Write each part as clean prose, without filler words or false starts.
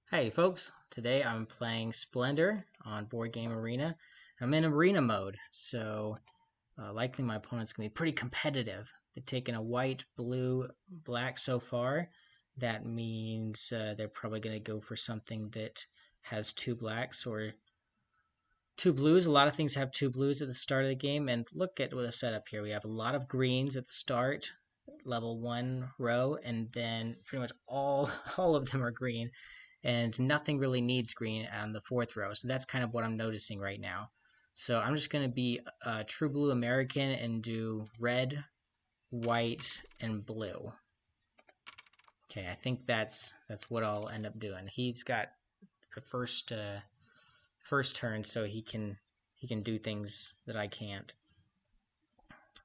Hey folks, today I'm playing Splendor on Board Game Arena. I'm in arena mode, so likely my opponent's going to be pretty competitive. They've taken a white, blue, black so far. That means they're probably going to go for something that has two blacks or two blues. A lot of things have two blues at the start of the game, and look at the setup here. We have a lot of greens at the start, level 1 row, and then pretty much all all of them are green, and nothing really needs green on the fourth row. So that's kind of what I'm noticing right now. So I'm just going to be a true blue American and do red, white, and blue. Okay, I think that's what I'll end up doing. He's got the first turn, so he can do things that I can't.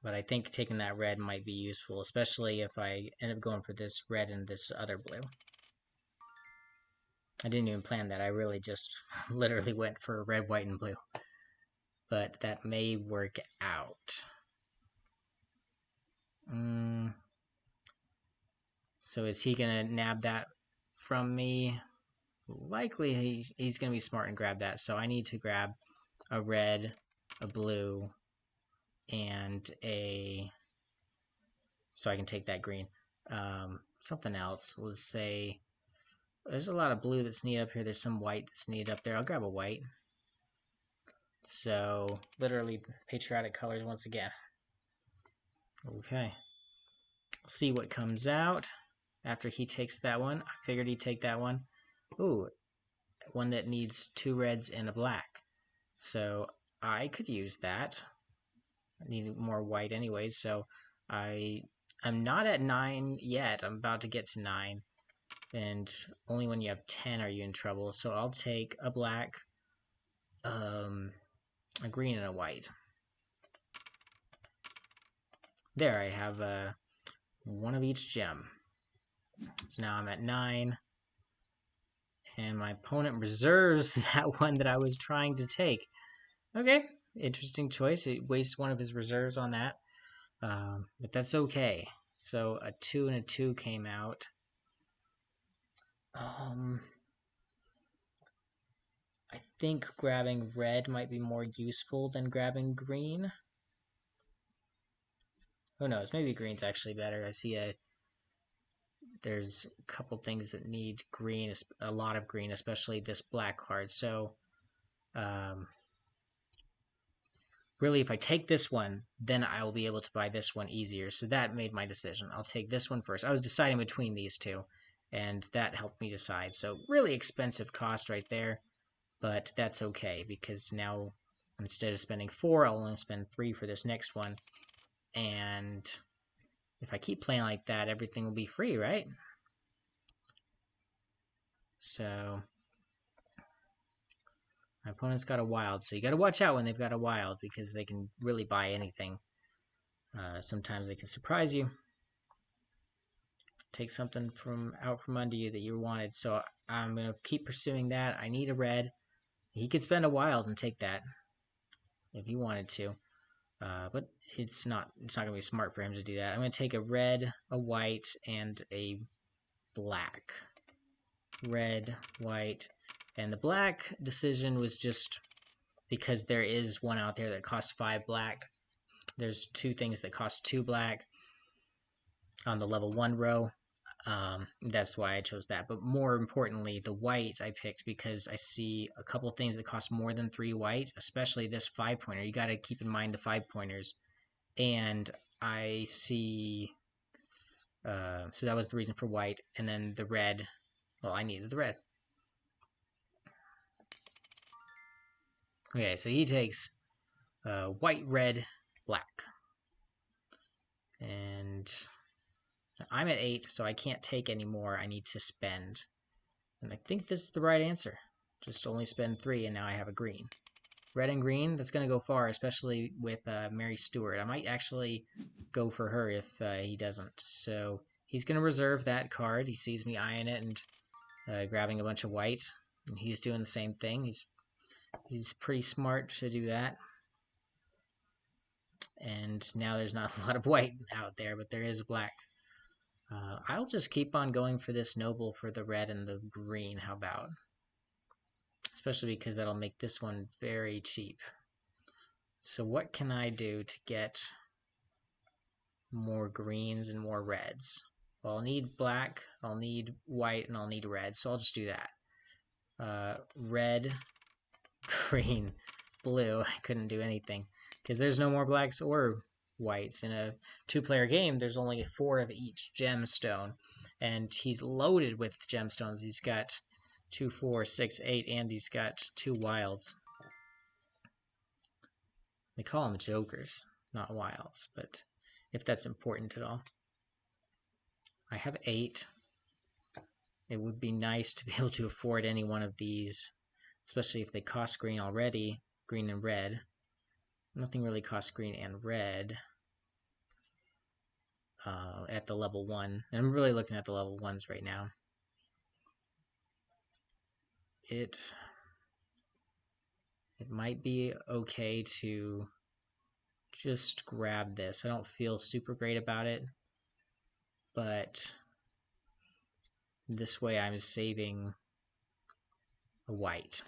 But I think taking that red might be useful, especially if I end up going for this red and this other blue. I didn't even plan that. I really just literally went for red, white, and blue. But that may work out. So is he going to nab that from me? Likely he's going to be smart and grab that. So I need to grab a red, a blue, and a... So I can take that green. Something else. Let's say... There's a lot of blue that's needed up here. There's some white that's needed up there. I'll grab a white. So, literally patriotic colors once again. Okay. See what comes out after he takes that one. I figured he'd take that one. Ooh, one that needs two reds and a black. So, I could use that. I need more white anyway, so I'm not at 9 yet. I'm about to get to 9. And only when you have 10 are you in trouble. So I'll take a black, a green, and a white. There, I have one of each gem. So now I'm at 9. And my opponent reserves that one that I was trying to take. Okay, interesting choice. It wastes one of his reserves on that. But that's okay. So a 2 and a 2 came out. I think grabbing red might be more useful than grabbing green. Who knows? Maybe green's actually better. I see there's a couple things that need green, a lot of green, especially this black card. So, really, if I take this one, then I will be able to buy this one easier. So that made my decision. I'll take this one first. I was deciding between these two, and that helped me decide. So really expensive cost right there. But that's okay, because now instead of spending 4, I'll only spend 3 for this next one. And if I keep playing like that, everything will be free, right? So my opponent's got a wild, so you got to watch out when they've got a wild, because they can really buy anything. Sometimes they can surprise you, take something out from under you that you wanted. So I'm going to keep pursuing that. I need a red. He could spend a wild and take that if he wanted to. But it's not going to be smart for him to do that. I'm going to take a red, a white, and a black. Red, white, and the black decision was just because there is one out there that costs 5 black. There's 2 things that cost 2 black on the level 1 row. That's why I chose that. But more importantly, the white I picked because I see a couple things that cost more than 3 white, especially this 5-pointer. You got to keep in mind the 5-pointers. And I see... so that was the reason for white. And then the red... Well, I needed the red. Okay, so he takes white, red, black. And I'm at 8, so I can't take any more. I need to spend. And I think this is the right answer. Just only spend 3, and now I have a green. Red and green, that's going to go far, especially with Mary Stewart. I might actually go for her if he doesn't. So he's going to reserve that card. He sees me eyeing it and grabbing a bunch of white. And he's doing the same thing. He's pretty smart to do that. And now there's not a lot of white out there, but there is black. I'll just keep on going for this noble for the red and the green. How about? Especially because that'll make this one very cheap. So what can I do to get more greens and more reds? Well, I'll need black, I'll need white, and I'll need red. So I'll just do that. Red, green, blue. I couldn't do anything because there's no more blacks or whites. In a two-player game, there's only 4 of each gemstone, and he's loaded with gemstones. He's got 2, 4, 6, 8, and he's got 2 wilds. They call them jokers, not wilds, but if that's important at all. I have 8. It would be nice to be able to afford any one of these, especially if they cost green already, green and red. Nothing really costs green and red at the level 1. And I'm really looking at the level 1s right now. It might be okay to just grab this. I don't feel super great about it, but this way I'm saving a white.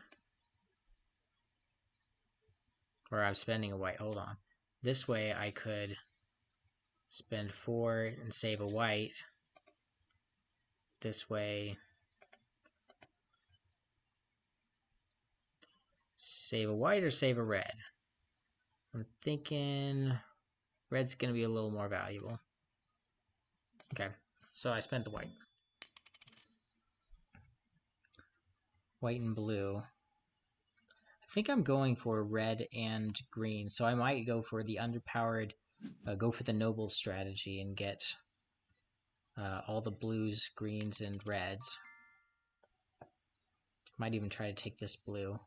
Or I'm spending a white. Hold on. This way I could spend 4 and save a white. This way, save a white or save a red? I'm thinking red's going to be a little more valuable. Okay, so I spent the white. White and blue. I think I'm going for red and green, so I might go for the underpowered, go for the noble strategy and get all the blues, greens, and reds. Might even try to take this blue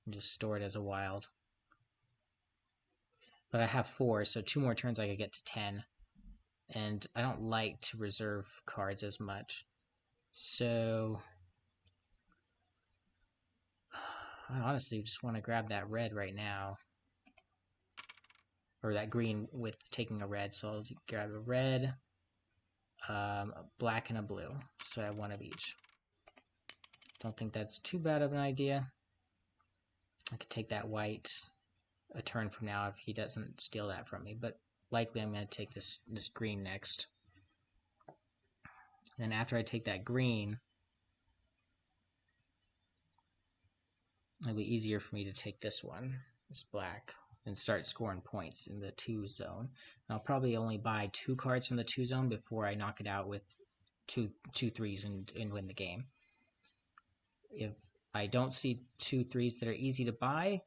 and just store it as a wild. But I have 4, so 2 more turns I could get to 10. And I don't like to reserve cards as much. So I honestly just want to grab that red right now. Or that green with taking a red. So I'll grab a red, a black, and a blue. So I have 1 of each. Don't think that's too bad of an idea. I could take that white a turn from now if he doesn't steal that from me. But likely I'm going to take this green next. Then after I take that green, it'll be easier for me to take this one, this black, and start scoring points in the 2 zone. And I'll probably only buy 2 cards from the 2 zone before I knock it out with two threes and win the game. If I don't see 2 threes that are easy to buy,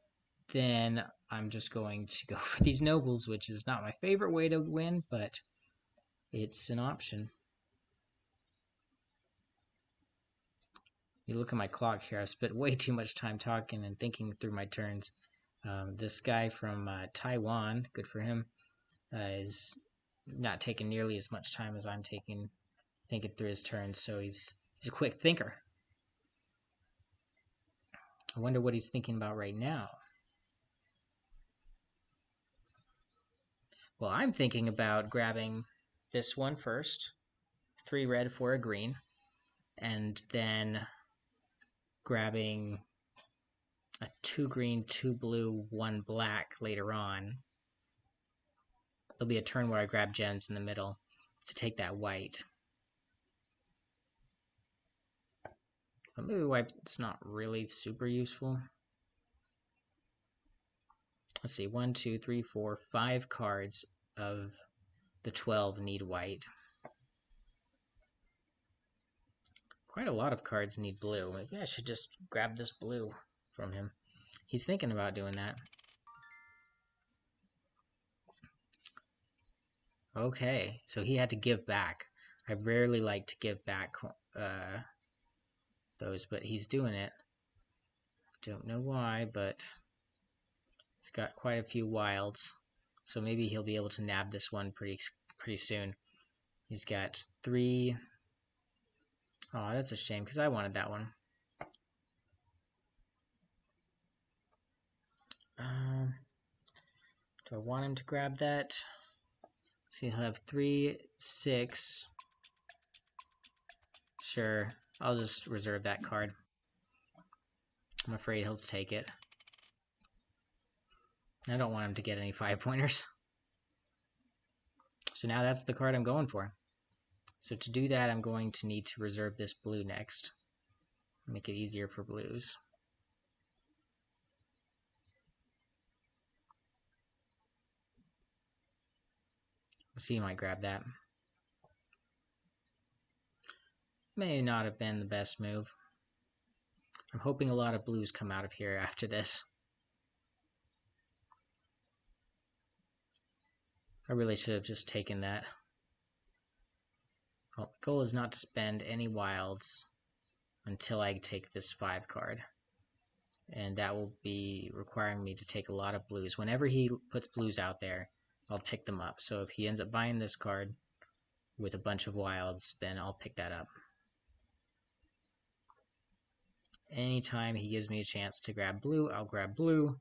then I'm just going to go for these nobles, which is not my favorite way to win, but it's an option. You look at my clock here, I've spent way too much time talking and thinking through my turns. This guy from Taiwan, good for him, is not taking nearly as much time as I'm taking thinking through his turns, so he's a quick thinker. I wonder what he's thinking about right now. Well, I'm thinking about grabbing this one first, 3 red for a green, and then grabbing a 2 green, 2 blue, 1 black later on. There'll be a turn where I grab gems in the middle to take that white. But maybe white's not really super useful. Let's see, 1, 2, 3, 4, 5 cards of the 12 need white. Quite a lot of cards need blue. Maybe I should just grab this blue from him. He's thinking about doing that. Okay, so he had to give back. I rarely like to give back those, but he's doing it. Don't know why, but he's got quite a few wilds, so maybe he'll be able to nab this one pretty soon. He's got 3. Oh, that's a shame because I wanted that one. Do I want him to grab that? So he'll have 3, 6, Sure, I'll just reserve that card. I'm afraid he'll take it. I don't want him to get any 5-pointers. So now that's the card I'm going for. So to do that, I'm going to need to reserve this blue next. Make it easier for blues. So you might grab that. May not have been the best move. I'm hoping a lot of blues come out of here after this. I really should have just taken that. Well, the goal is not to spend any wilds until I take this 5 card. And that will be requiring me to take a lot of blues. Whenever he puts blues out there, I'll pick them up. So if he ends up buying this card with a bunch of wilds, then I'll pick that up. Anytime he gives me a chance to grab blue, I'll grab blue.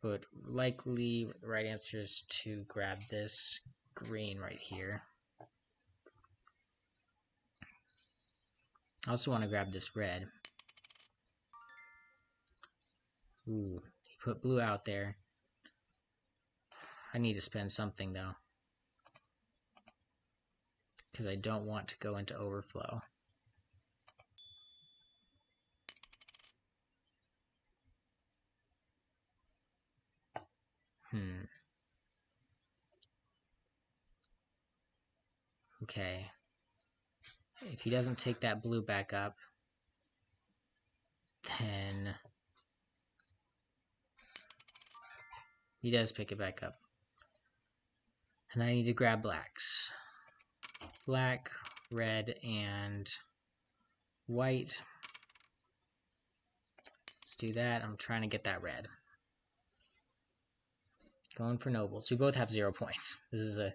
But likely the right answer is to grab this green right here. I also want to grab this red. Ooh, he put blue out there. I need to spend something though, because I don't want to go into overflow. Okay. If he doesn't take that blue back up, then he does pick it back up. And I need to grab blacks. Black, red, and white. Let's do that. I'm trying to get that red. Going for nobles. We both have 0 points. This is a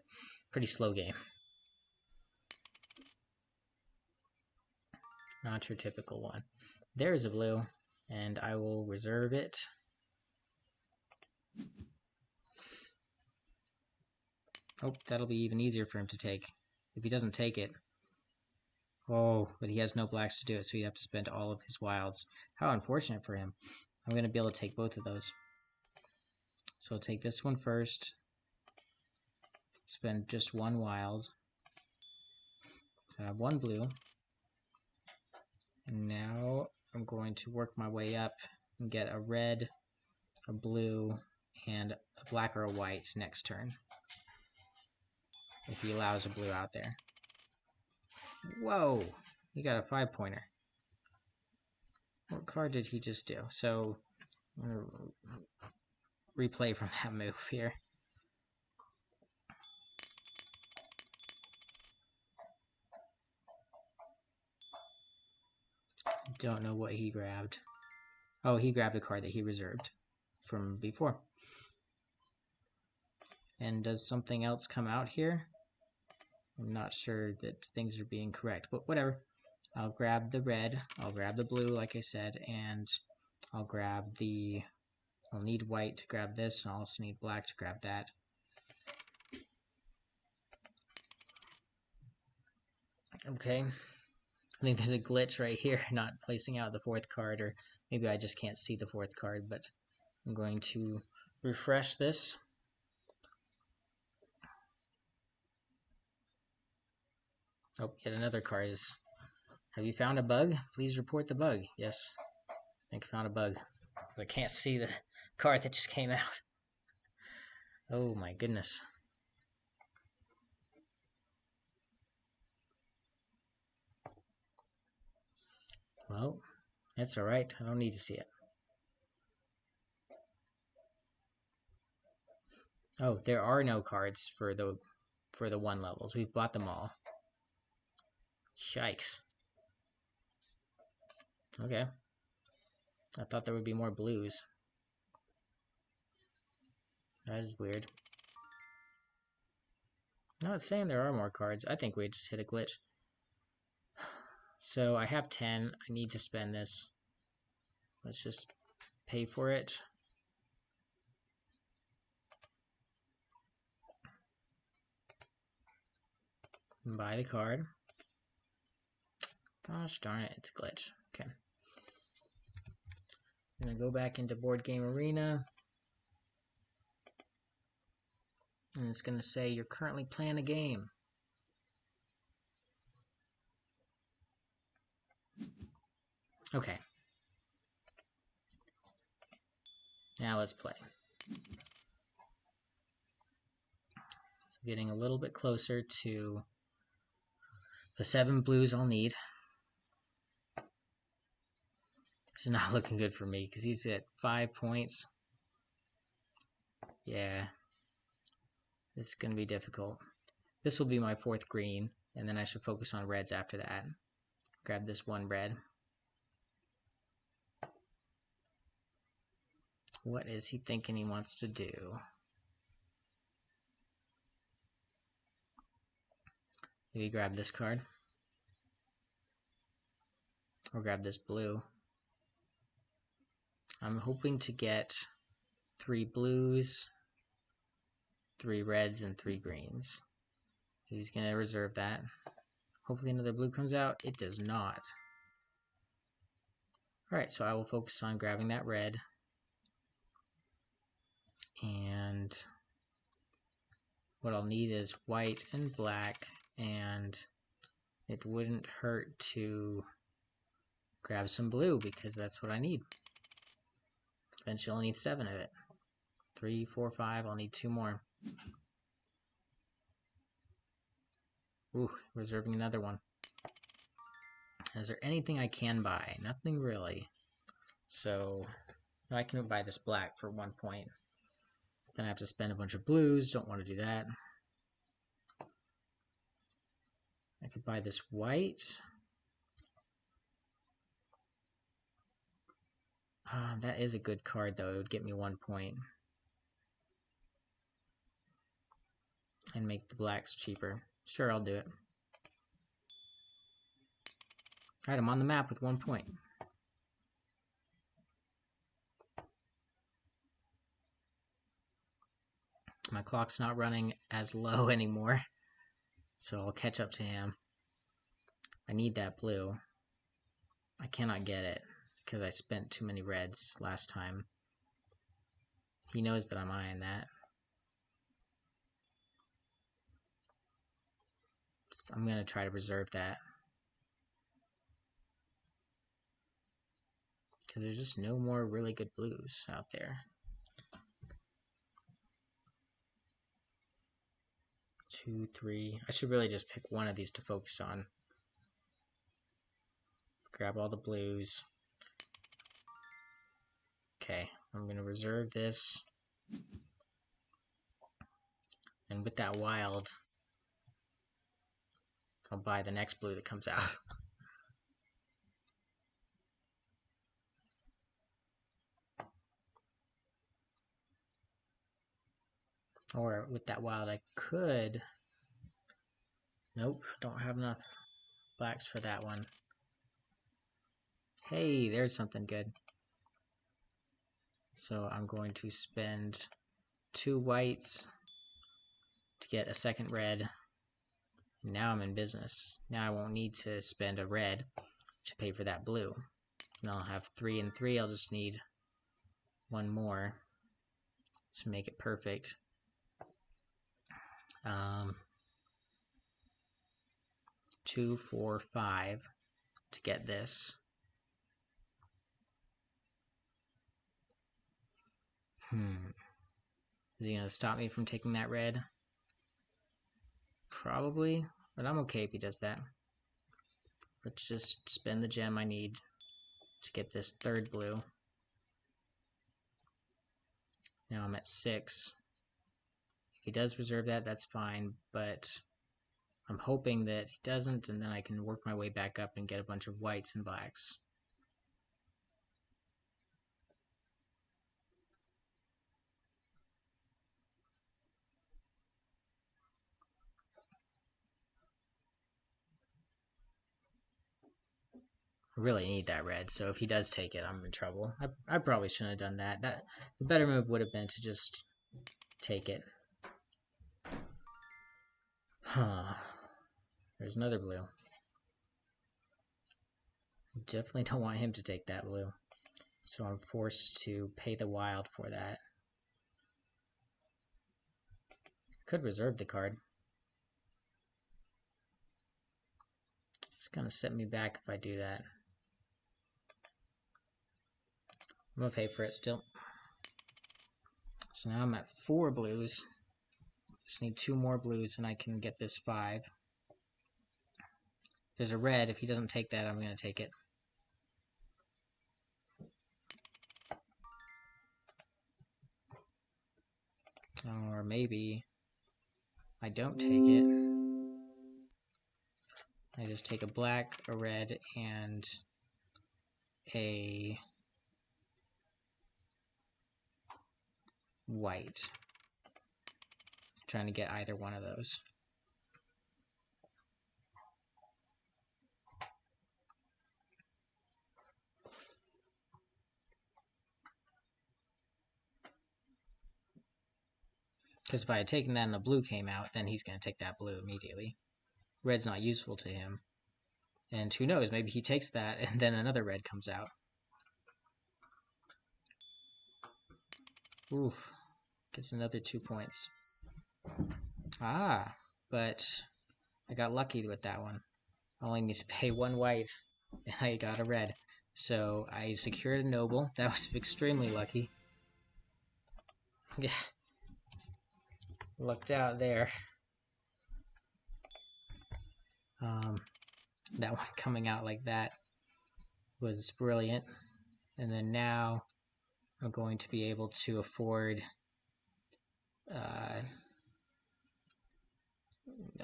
pretty slow game. Not your typical one. There's a blue, and I will reserve it. Oh, that'll be even easier for him to take. If he doesn't take it. Oh, but he has no blacks to do it, so he'd have to spend all of his wilds. How unfortunate for him. I'm going to be able to take both of those. So I'll take this one first. Spend just 1 wild. So I have 1 blue. And now I'm going to work my way up and get a red, a blue, and a black or a white next turn. If he allows a blue out there. Whoa! He got a 5-pointer. What card did he just do? So, replay from that move here. Don't know what he grabbed. Oh, he grabbed a card that he reserved from before. And does something else come out here? I'm not sure that things are being correct, but whatever. I'll grab the red, I'll grab the blue, like I said, and I'll grab the... I'll need white to grab this, and I'll also need black to grab that. Okay. I think there's a glitch right here, not placing out the 4th card, or maybe I just can't see the 4th card, but I'm going to refresh this. Oh, yet another card is... Have you found a bug? Please report the bug. Yes, I think I found a bug. I can't see the card that just came out. Oh my goodness. Well, that's alright. I don't need to see it. Oh, there are no cards for the 1 levels. We've bought them all. Yikes. Okay. I thought there would be more blues. That is weird. No, it's saying there are more cards. I think we just hit a glitch. So I have 10. I need to spend this. Let's just pay for it. Buy the card. Gosh darn it, it's glitched. Okay. I'm gonna go back into Board Game Arena. And it's gonna say you're currently playing a game. Okay. Now let's play. So getting a little bit closer to the 7 blues I'll need. This is not looking good for me because he's at 5 points. Yeah. This is going to be difficult. This will be my 4th green, and then I should focus on reds after that. Grab this 1 red. What is he thinking he wants to do? Maybe grab this card. Or grab this blue. I'm hoping to get 3 blues, 3 reds, and 3 greens. He's going to reserve that. Hopefully another blue comes out. It does not. Alright, so I will focus on grabbing that red. And what I'll need is white and black, and it wouldn't hurt to grab some blue because that's what I need. Eventually I'll need 7 of it. 3, 4, 5, I'll need 2 more. Ooh, reserving another one. Is there anything I can buy? Nothing really. So I can buy this black for 1 point. Then I have to spend a bunch of blues. Don't want to do that. I could buy this white. That is a good card, though. It would get me 1 point. And make the blacks cheaper. Sure, I'll do it. Alright, I'm on the map with 1 point. My clock's not running as low anymore, so I'll catch up to him. I need that blue. I cannot get it because I spent too many reds last time. He knows that I'm eyeing that. I'm going to try to reserve that. Because there's just no more really good blues out there. 2, 3. I should really just pick one of these to focus on. Grab all the blues. Okay, I'm going to reserve this. And with that wild, I'll buy the next blue that comes out. Or with that wild, I could... Nope, don't have enough blacks for that one. Hey, there's something good. So I'm going to spend 2 whites to get a 2nd red. Now I'm in business. Now I won't need to spend a red to pay for that blue. And I'll have 3 and 3. I'll just need 1 more to make it perfect. 2, 4, 5 to get this. Is he going to stop me from taking that red? Probably, but I'm okay if he does that. Let's just spend the gem I need to get this 3rd blue. Now I'm at 6. If he does reserve that, that's fine, but I'm hoping that he doesn't, and then I can work my way back up and get a bunch of whites and blacks. I really need that red, so if he does take it, I'm in trouble. I probably shouldn't have done that. The better move would have been to just take it. Huh. There's another blue. Definitely don't want him to take that blue. So I'm forced to pay the wild for that. Could reserve the card. It's gonna set me back if I do that. I'm gonna pay for it still. So now I'm at 4 blues. Just need 2 more blues and I can get this 5. There's a red. If he doesn't take that, I'm gonna take it. Or maybe I don't take it. I just take a black, a red, and a white. Trying to get either one of those. Because if I had taken that and the blue came out, then he's going to take that blue immediately. Red's not useful to him. And who knows, maybe he takes that and then another red comes out. Oof. Gets another 2 points. Ah, but I got lucky with that one. I only need to pay 1 white, and I got a red. So I secured a noble. That was extremely lucky. Yeah. Lucked out there. That one coming out like that was brilliant. And then now I'm going to be able to afford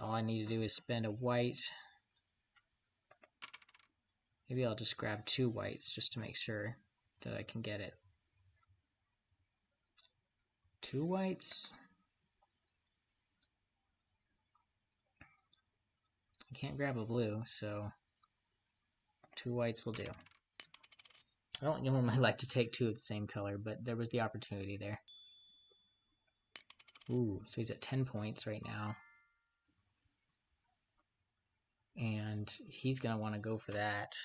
all I need to do is spend a white. Maybe I'll just grab 2 whites just to make sure that I can get it. 2 whites? I can't grab a blue, so 2 whites will do. I don't normally like to take 2 of the same color, but there was the opportunity there. Ooh, so he's at 10 points right now. And he's going to want to go for that.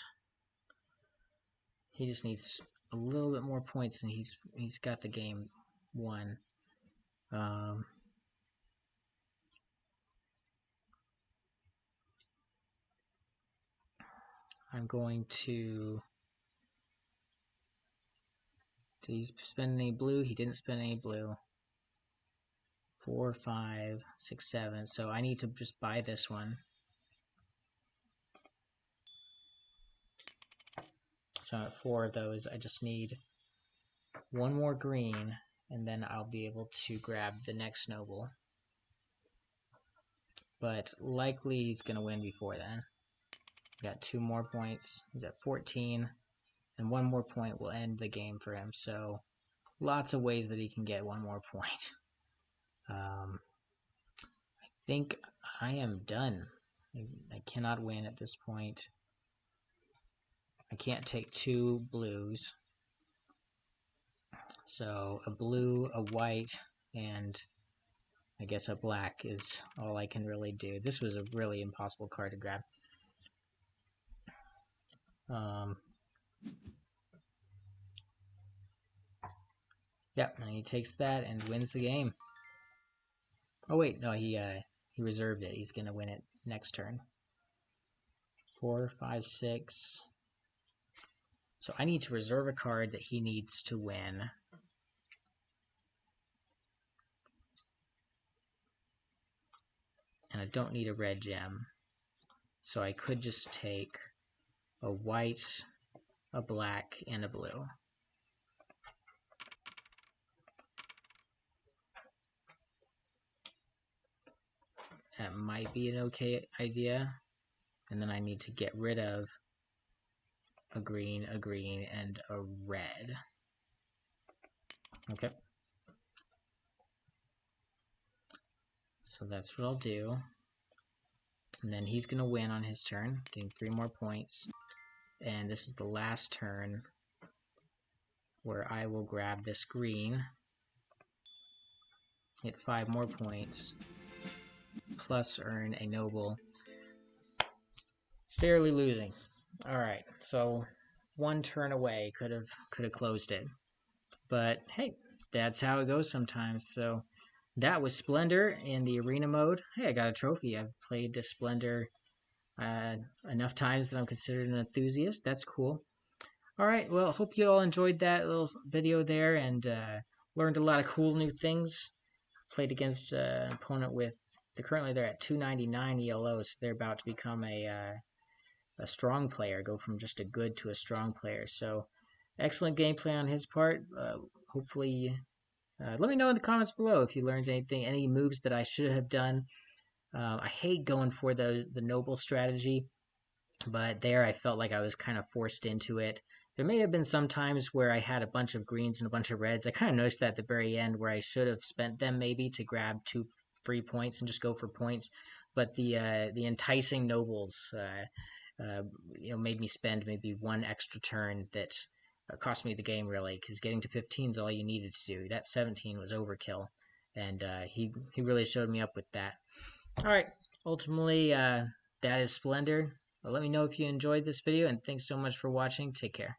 He just needs a little bit more points, and he's got the game won. I'm going to... Did he spend any blue? He didn't spend any blue. 4, 5, 6, 7. So I need to just buy this one. So I'm at 4 of those. I just need 1 more green, and then I'll be able to grab the next noble. But likely he's going to win before then. Got 2 more points. He's at 14, and 1 more point will end the game for him. So lots of ways that he can get 1 more point. I think I am done. I cannot win at this point. I can't take 2 blues. So a blue, a white, and I guess a black is all I can really do. This was a really impossible card to grab. Yep, and he takes that and wins the game. Oh wait, no, he reserved it. He's gonna win it next turn. 4, 5, 6. So I need to reserve a card that he needs to win. And I don't need a red gem. So I could just take a white, a black, and a blue. That might be an okay idea. And then I need to get rid of a green, and a red. Okay. So that's what I'll do. And then he's going to win on his turn, getting 3 more points. And this is the last turn where I will grab this green, get 5 more points, plus earn a noble. Barely losing. All right, so one turn away could have closed it, but hey, that's how it goes sometimes. So that was Splendor in the arena mode. Hey, I got a trophy. I've played Splendor uh, enough times that I'm considered an enthusiast. That's cool. All right, well, hope you all enjoyed that little video there and learned a lot of cool new things. Played against an opponent with currently they're at 299 ELO, so they're about to become a strong player, go from just a good to a strong player. So excellent gameplay on his part. Hopefully, let me know in the comments below if you learned anything, any moves that I should have done. I hate going for the noble strategy, but there I felt like I was kind of forced into it. There may have been some times where I had a bunch of greens and a bunch of reds. I kind of noticed that at the very end where I should have spent them maybe to grab 2-3 points and just go for points. But the enticing nobles, made me spend maybe one extra turn that cost me the game really, because getting to 15 is all you needed to do. That 17 was overkill, and he really showed me up with that. All right, ultimately, that is Splendor. Let me know if you enjoyed this video, and thanks so much for watching. Take care.